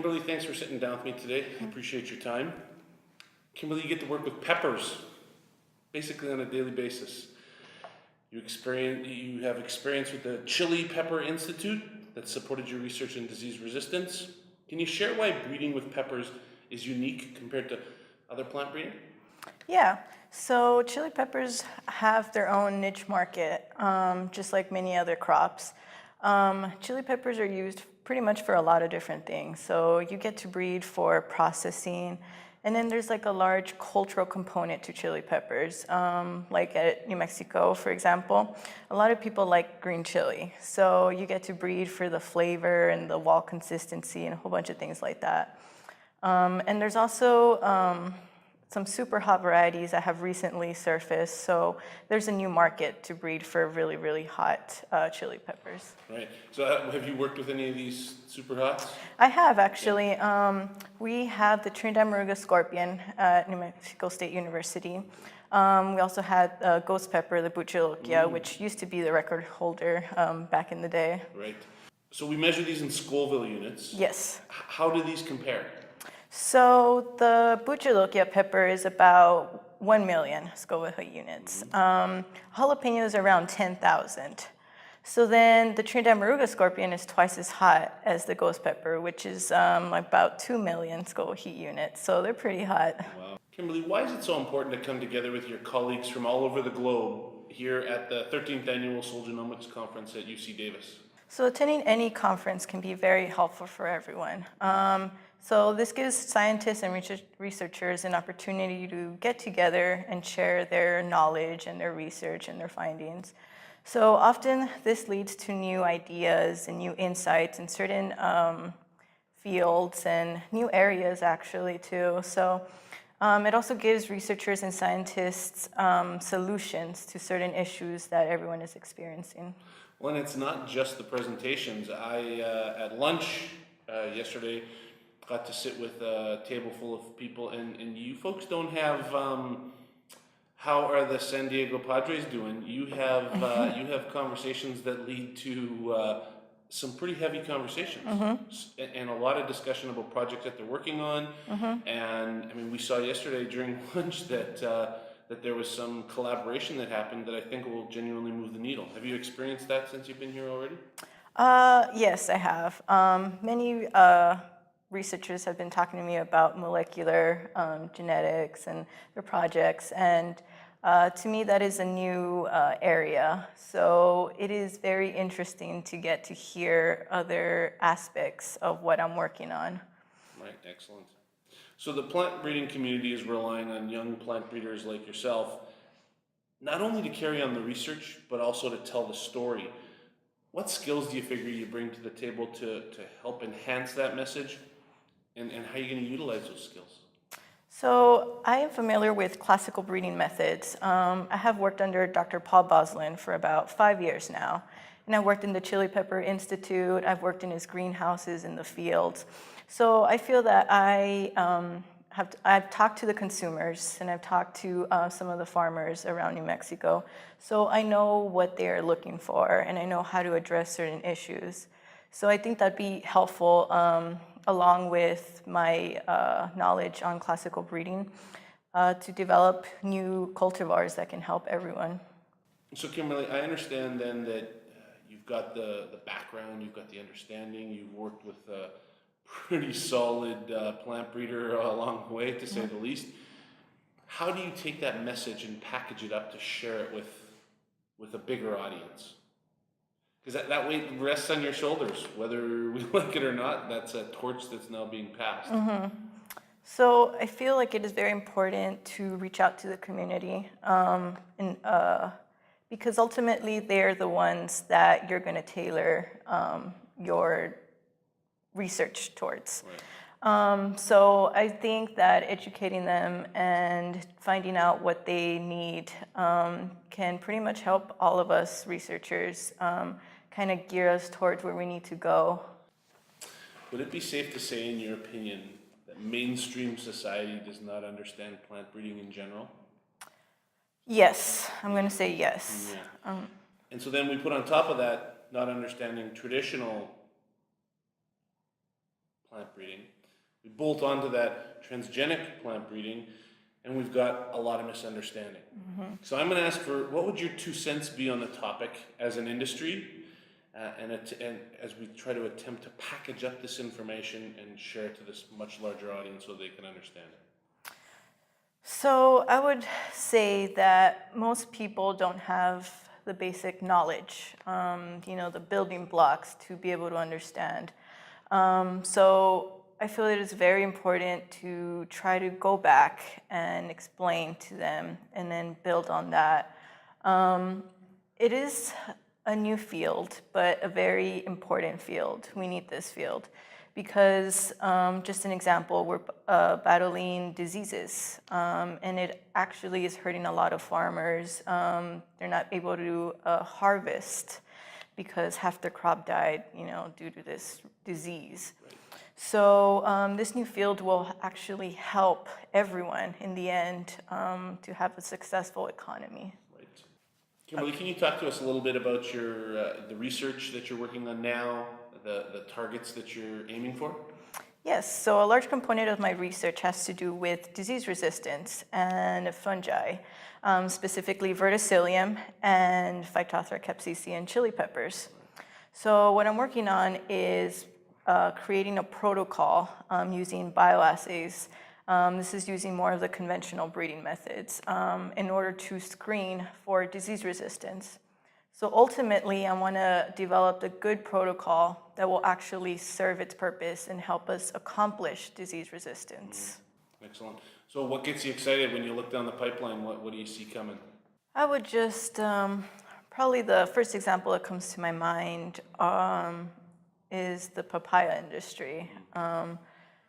Kimberly, thanks for sitting down with me today. I appreciate your time. Kimberly, you get to work with peppers, basically on a daily basis. You have experience with the Chili Pepper Institute that supported your research in disease resistance. Can you share why breeding with peppers is unique compared to other plant breeding? Yeah, so chili peppers have their own niche market, just like many other crops. Chili peppers are used pretty much for a lot of different things. So you get to breed for processing, and then there's like a large cultural component to chili peppers. Like at New Mexico, for example, a lot of people like green chili. So you get to breed for the flavor and the wall consistency and a whole bunch of things like that. And there's also some super hot varieties that have recently surfaced. So there's a new market to breed for really, really hot chili peppers. Right. So have you worked with any of these super hots? I have, actually. We have the Trinidad Moruga scorpion at New Mexico State University. We also had ghost pepper, the Buchalokia, which used to be the record holder back in the day. Right. So we measure these in Scoville units. Yes. How do these compare? So the Buchalokia pepper is about 1 million Scoville units. Jalapeno is around 10,000. So then the Trinidad Moruga scorpion is twice as hot as the ghost pepper, which is about 2 million Scoville heat units. So they're pretty hot. Wow. Kimberly, why is it so important to come together with your colleagues from all over the globe here at the 13th Annual SolGenomics Conference at UC Davis? So attending any conference can be very helpful for everyone. So this gives scientists and researchers an opportunity to get together and share their knowledge and their research and their findings. So often this leads to new ideas and new insights in certain fields and new areas actually too. So it also gives researchers and scientists solutions to certain issues that everyone is experiencing. Well, and it's not just the presentations. At lunch yesterday, got to sit with a table full of people, and you folks don't have, how are the San Diego Padres doing? You have conversations that lead to some pretty heavy conversations, and a lot of discussion about projects that they're working on. And I mean, we saw yesterday during lunch that there was some collaboration that happened that I think will genuinely move the needle. Have you experienced that since you've been here already? Yes, I have. Many researchers have been talking to me about molecular genetics and their projects, and to me that is a new area. So it is very interesting to get to hear other aspects of what I'm working on. Right, excellent. So the plant breeding community is relying on young plant breeders like yourself, not only to carry on the research, but also to tell the story. What skills do you figure you bring to the table to help enhance that message? And how are you going to utilize those skills? So I am familiar with classical breeding methods. I have worked under Dr. Paul Boslin for about 5 years now. And I've worked in the Chili Pepper Institute. I've worked in his greenhouses in the fields. So I feel that I've talked to the consumers, and I've talked to some of the farmers around New Mexico. So I know what they're looking for, and I know how to address certain issues. So I think that'd be helpful, along with my knowledge on classical breeding, to develop new cultivars that can help everyone. So Kimberly, I understand then that you've got the background, you've got the understanding, you've worked with a pretty solid plant breeder along the way, to say the least. How do you take that message and package it up to share it with a bigger audience? Because that weight rests on your shoulders, whether we like it or not. That's a torch that's now being passed. So I feel like it is very important to reach out to the community, because ultimately they're the ones that you're going to tailor your research towards. Right. So I think that educating them and finding out what they need can pretty much help all of us researchers kind of gear us towards where we need to go. Would it be safe to say, in your opinion, that mainstream society does not understand plant breeding in general? Yes, I'm going to say yes. Yeah. And so then we put on top of that not understanding traditional plant breeding. We bolt onto that transgenic plant breeding, and we've got a lot of misunderstanding. So I'm going to ask for, what would your 2 cents be on the topic as an industry, and as we try to attempt to package up this information and share it to this much larger audience so they can understand it? So I would say that most people don't have the basic knowledge, the building blocks to be able to understand. So I feel it is very important to try to go back and explain to them and then build on that. It is a new field, but a very important field. We need this field because, just an example, we're battling diseases, and it actually is hurting a lot of farmers. They're not able to harvest because half their crop died, due to this disease. So this new field will actually help everyone in the end to have a successful economy. Right. Kimberly, can you talk to us a little bit about the research that you're working on now, the targets that you're aiming for? Yes, so a large component of my research has to do with disease resistance and fungi, specifically verticillium and Phytophthora capsicum in chili peppers. So what I'm working on is creating a protocol using bioassays. This is using more of the conventional breeding methods in order to screen for disease resistance. So ultimately, I want to develop a good protocol that will actually serve its purpose and help us accomplish disease resistance. Excellent. So what gets you excited when you look down the pipeline? What do you see coming? I would just, probably the first example that comes to my mind is the papaya industry.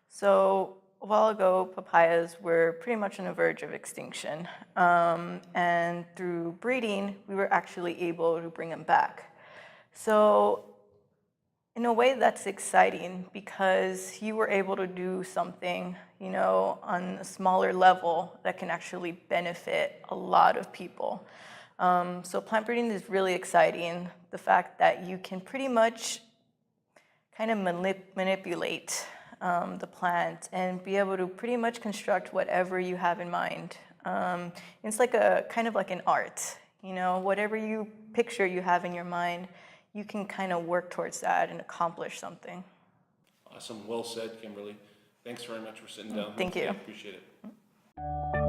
So a while ago, papayas were pretty much on the verge of extinction. And through breeding, we were actually able to bring them back. So in a way, that's exciting because you were able to do something, on a smaller level that can actually benefit a lot of people. So plant breeding is really exciting. The fact that you can pretty much kind of manipulate the plant and be able to pretty much construct whatever you have in mind. It's like kind of like an art, whatever you picture you have in your mind, you can kind of work towards that and accomplish something. Awesome. Well said, Kimberly. Thanks very much for sitting down. Thank you. I appreciate it.